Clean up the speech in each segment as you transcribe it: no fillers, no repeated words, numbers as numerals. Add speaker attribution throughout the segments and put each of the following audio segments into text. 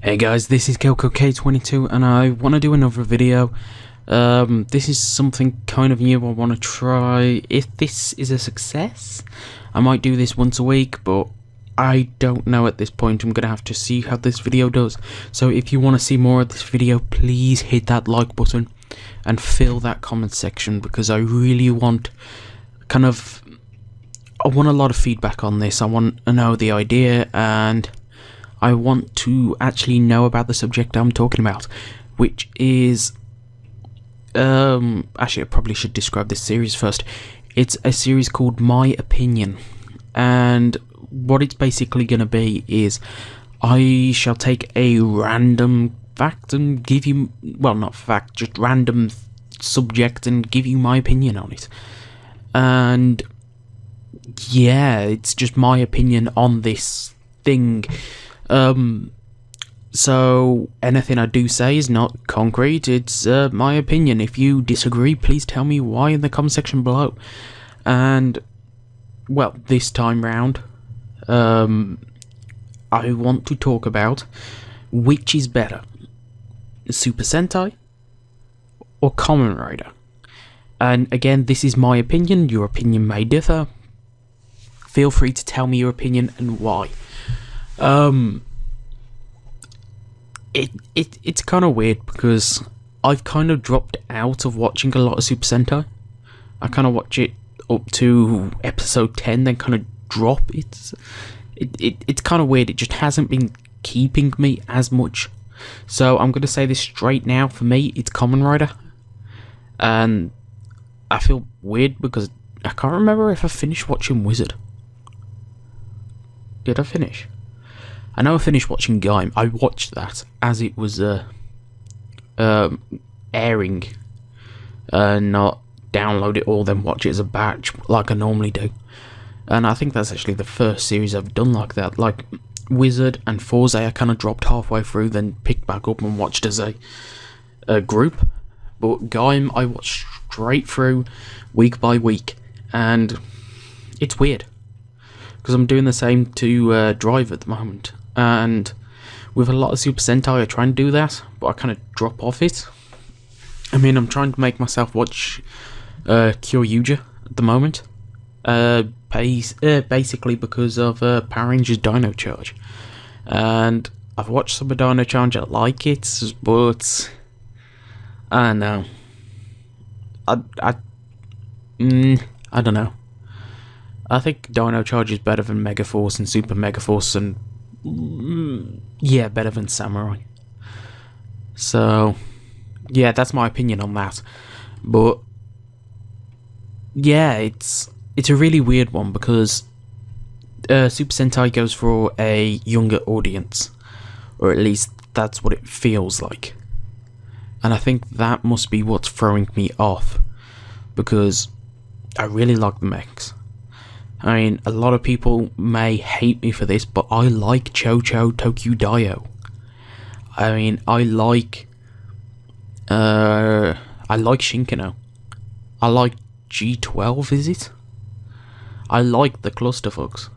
Speaker 1: Hey guys, this is KK22 and I want to do another video. This is something kind of new I want to try. If this is a success, I might do this once a week, but I don't know at this point. I'm going to have to see how this video does. So if you want to see more of this video, please hit that like button and fill that comment section, because I really want I want a lot of feedback on this. I want to know the idea, and I want to actually know about the subject I'm talking about, which is, actually I probably should describe this series first. It's a series called My Opinion, and what it's basically going to be is I shall take a random fact and give you, well, not fact, just random subject and give you my opinion on it. And yeah, it's just my opinion on this thing. So anything I do say is not concrete, it's my opinion. If you disagree, please tell me why in the comment section below. And, well, this time round, I want to talk about which is better, Super Sentai or Kamen Rider. And again, this is my opinion, your opinion may differ. Feel free to tell me your opinion and why. It's kind of weird because I've kind of dropped out of watching a lot of Super Sentai. I kind of watch it up to episode 10, then kind of drop it. It's kind of weird. It just hasn't been keeping me as much. So I'm going to say this straight now. For me, it's Kamen Rider. And I feel weird because I can't remember if I finished watching Wizard. Did I finish? I know I finished watching Gaim. I watched that as it was airing, not download it all then watch it as a batch like I normally do. And I think that's actually the first series I've done like that. Like Wizard and Forza, I kind of dropped halfway through, then picked back up and watched as a group. But Gaim, I watched straight through, week by week, and it's weird because I'm doing the same to Drive at the moment. And with a lot of Super Sentai, I try and do that, but I kind of drop off it. I mean, I'm trying to make myself watch Kyoryuger at the moment, basically because of Power Rangers Dino Charge. And I've watched some of Dino Charge, I like it, but I don't know. I don't know. I think Dino Charge is better than Mega Force and Super Mega Force, and yeah, better than Samurai. So yeah, that's my opinion on that. But yeah, it's a really weird one because Super Sentai goes for a younger audience, or at least that's what it feels like. And I think that must be what's throwing me off, because I really like the mechs. I mean, a lot of people may hate me for this, but I like Chocho Tokyo Dio. I mean, I like Shinkano. I like G12, is it? I like the clusterfucks.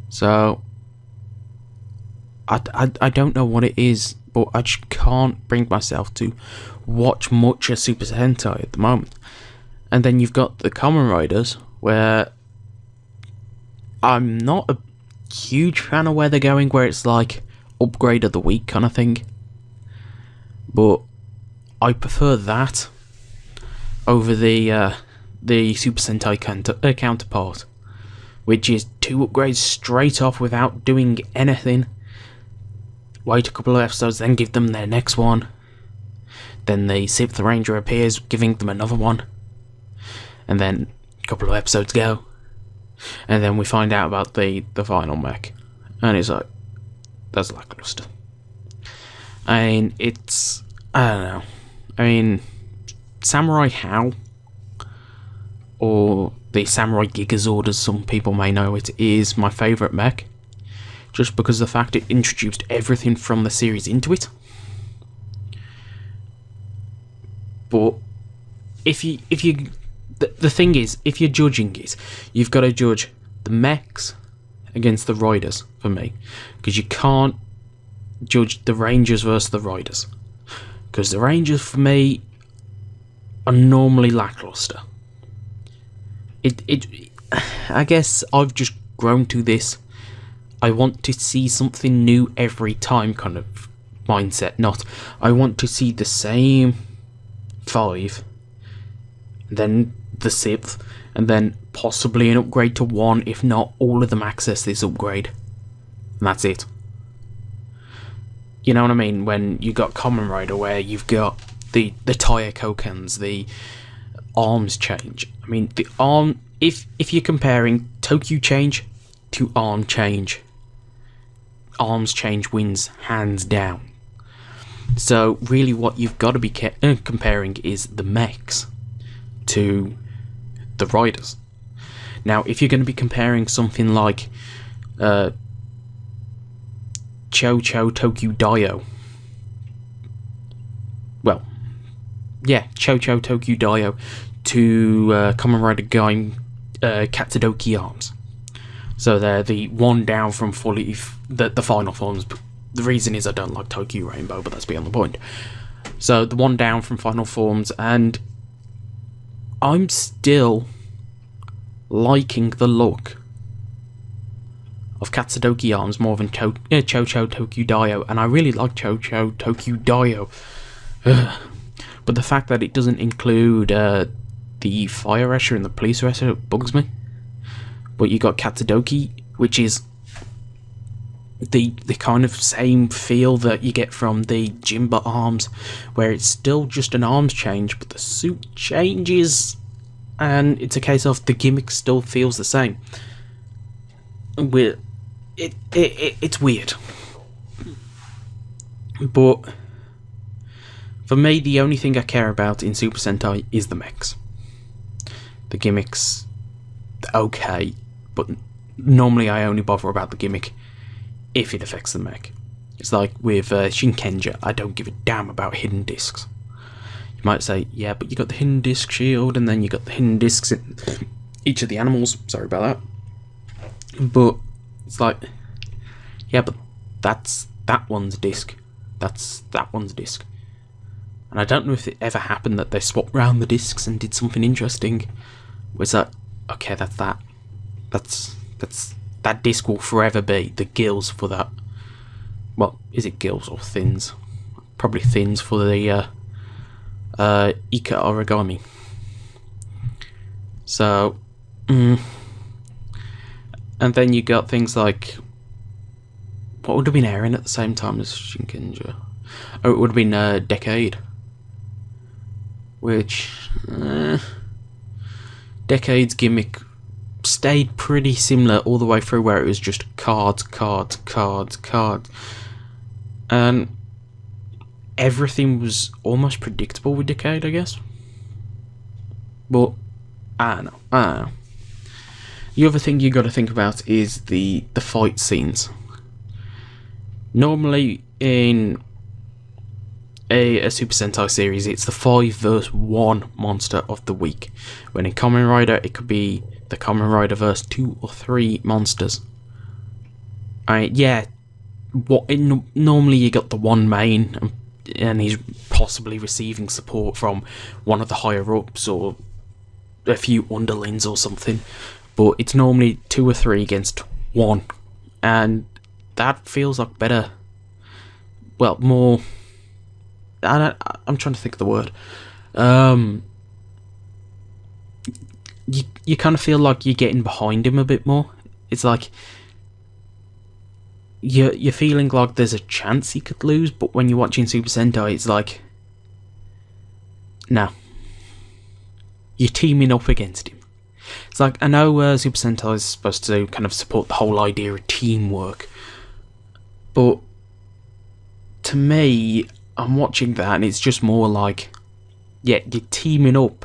Speaker 1: So I don't know what it is, but I just can't bring myself to watch much of Super Sentai at the moment. And then you've got the Kamen Riders, where I'm not a huge fan of where they're going, where it's like upgrade of the week kind of thing. But I prefer that over the Super Sentai counterpart, which is 2 upgrades straight off without doing anything. Wait a couple of episodes, then give them their next one. Then the 6th Ranger appears, giving them another one. And then a couple of episodes go, and then we find out about the final mech, and it's like, that's lackluster. I mean, it's, I don't know. I mean, Samurai How, or the Samurai Gigazord as some people may know it, is my favourite mech, just because of the fact it introduced everything from the series into it. But if you the thing is, if you're judging it, you've got to judge the mechs against the riders, for me. Because you can't judge the Rangers versus the Riders, because the Rangers for me are normally lackluster. I guess I've just grown to this I want to see something new every time kind of mindset, not I want to see the same 5, then the 6th, and then possibly an upgrade to 1, if not all of them access this upgrade. And that's it. You know what I mean? When you got Kamen Rider where you've got the tire kokens, the arms change. I mean, the arm, if you're comparing Tokyo change to arm change, arms change wins hands down. So really what you've got to be comparing is the mechs to the riders. Now if you're going to be comparing something like Cho Tokyo Dio, well, yeah, Cho Tokyo Dio to Kamen Rider going Katsudoki arms. So they're the one down from fully the final forms. The reason is I don't like Tokyo Rainbow, but that's beyond the point. So the one down from final forms, and I'm still liking the look of Katsudoki arms more than Cho Tokyo Dio, and I really like Cho Tokyo Dio. But the fact that it doesn't include the fire rusher and the police rusher bugs me. But you got Katsudoki, which is the kind of same feel that you get from the Jimba arms, where it's still just an arms change, but the suit changes, and it's a case of the gimmick still feels the same. It's weird. But for me, the only thing I care about in Super Sentai is the mechs. The gimmicks, okay, but normally I only bother about the gimmick if it affects the mech. It's like with Shinkenja, I don't give a damn about hidden discs. You might say, yeah, but you got the hidden disc shield, and then you got the hidden discs in each of the animals. Sorry about that. But it's like, yeah, but that's that one's disc. That's that one's disc. And I don't know if it ever happened that they swapped round the discs and did something interesting. Was that, okay, that's that. That's that disc will forever be the gills for that. Well, is it gills or thins? Probably thins for the Ika origami. So, and then you got things like, what would have been airing at the same time as Shinkenja? Oh, it would have been Decade. Which, Decade's gimmick stayed pretty similar all the way through, where it was just cards. And everything was almost predictable with Decade, I guess. But, I don't know. The other thing you got to think about is the fight scenes. Normally, in a Super Sentai series, it's the 5 versus 1 monster of the week. When in Kamen Rider, it could be the Kamen Rider versus 2 or 3 monsters. Normally you got the one main, and he's possibly receiving support from one of the higher ups or a few underlings or something. But it's normally 2 or 3 against 1, and that feels like better. Well, more. I'm trying to think of the word. You kind of feel like you're getting behind him a bit more. It's like you're feeling like there's a chance he could lose, but when you're watching Super Sentai, it's like, no, you're teaming up against him. It's like, I know Super Sentai is supposed to kind of support the whole idea of teamwork, but to me, I'm watching that and it's just more like, yeah, you're teaming up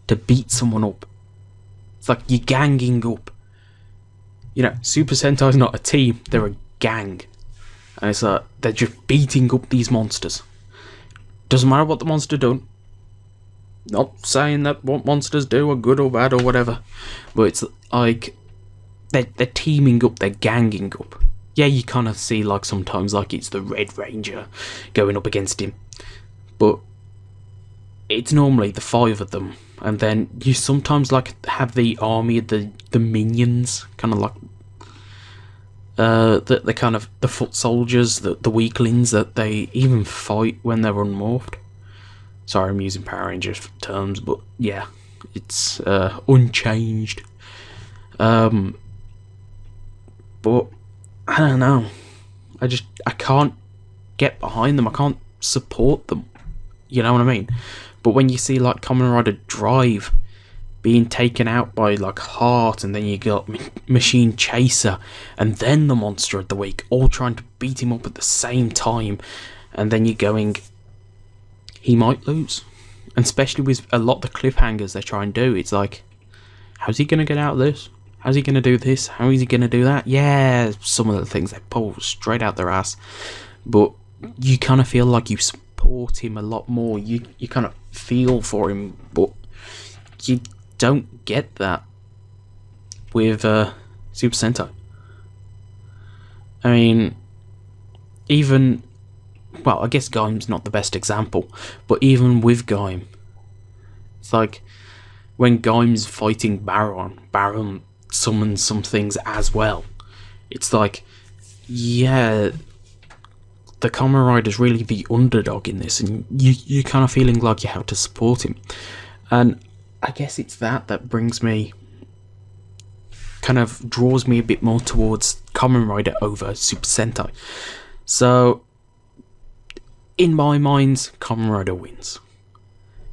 Speaker 1: to beat someone up. It's like you're ganging up. You know, Super Sentai's not a team, they're a gang. And it's like, they're just beating up these monsters. Doesn't matter what the monster done. Not saying that what monsters do are good or bad or whatever. But it's like, they're teaming up, they're ganging up. Yeah, you kind of see like sometimes like it's the Red Ranger going up against him, but it's normally the five of them, and then you sometimes like have the army of the minions, kind of like the kind of the foot soldiers, the weaklings that they even fight when they're unmorphed. Sorry, I'm using Power Rangers terms, but yeah, it's unchanged. But I don't know. I can't get behind them. I can't support them. You know what I mean? But when you see like Kamen Rider Drive being taken out by like Heart, and then you got Machine Chaser, and then the Monster of the Week, all trying to beat him up at the same time, and then you're going, he might lose. And especially with a lot of the cliffhangers they try and do, it's like, how's he going to get out of this? How's he going to do this? How is he going to do that? Yeah, some of the things they pull straight out their ass. But you kind of feel like you support him a lot more. You kind of feel for him, but you don't get that with Super Sentai. I mean, even... Well, I guess Gaim's not the best example, but even with Gaim, it's like when Gaim's fighting Baron summons some things as well. It's like, yeah, the Kamen Rider's really the underdog in this, and you're kind of feeling like you have to support him. And I guess it's that brings me, kind of draws me a bit more towards Kamen Rider over Super Sentai. So, in my mind, Kamen Rider wins.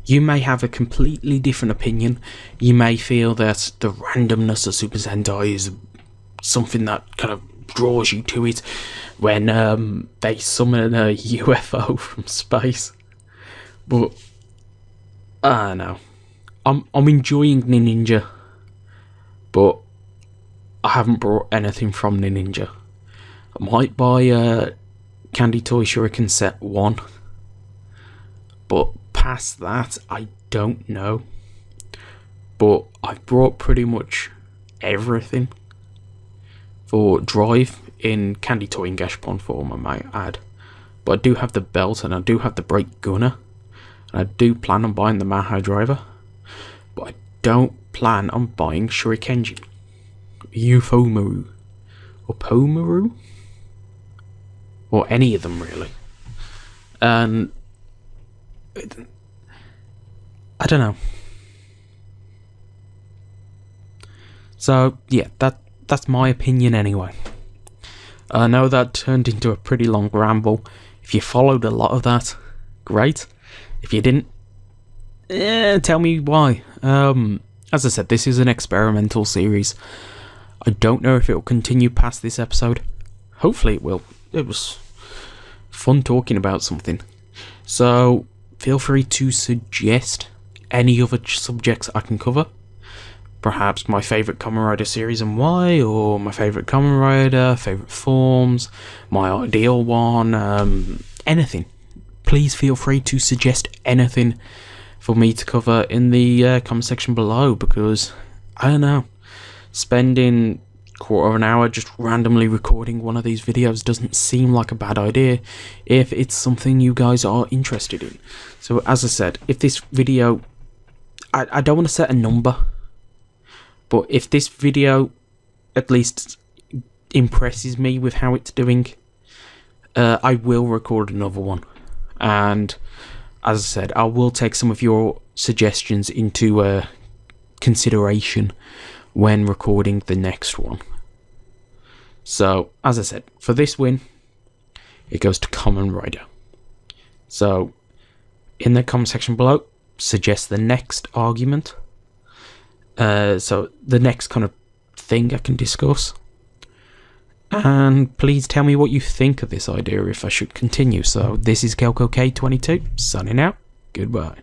Speaker 1: You may have a completely different opinion. You may feel that the randomness of Super Sentai is something that kind of draws you to it when they summon a UFO from space. But I don't know. I'm enjoying Ninja, but I haven't brought anything from Ninja. I might buy Candy Toy Shuriken Set 1, but past that, I don't know. But I've brought pretty much everything for Drive in Candy Toy and Gashpon form, I might add. But I do have the belt, and I do have the Brake Gunner, and I do plan on buying the Maha Driver, but I don't plan on buying Shurikenjin, Ufomaru, or Pomaru, or any of them really. And I don't know. So yeah, that's my opinion anyway. I know that turned into a pretty long ramble. If you followed a lot of that, great. If you didn't, tell me why. As I said, this is an experimental series. I don't know if it will continue past this episode. Hopefully it will. It was fun talking about something. So feel free to suggest any other subjects I can cover. Perhaps my favourite Kamen Rider series and why, or my favourite Kamen Rider, favourite forms, my ideal one, anything. Please feel free to suggest anything for me to cover in the comment section below, because, I don't know, spending quarter of an hour just randomly recording one of these videos doesn't seem like a bad idea if it's something you guys are interested in. So as I said, if this video, I don't want to set a number, but if this video at least impresses me with how it's doing, I will record another one. And as I said, I will take some of your suggestions into consideration when recording the next one. So, as I said, for this win, it goes to Kamen Rider. So, in the comment section below, suggest the next argument. So, the next kind of thing I can discuss. And please tell me what you think of this idea if I should continue. So, this is KelkoK22, signing out. Goodbye.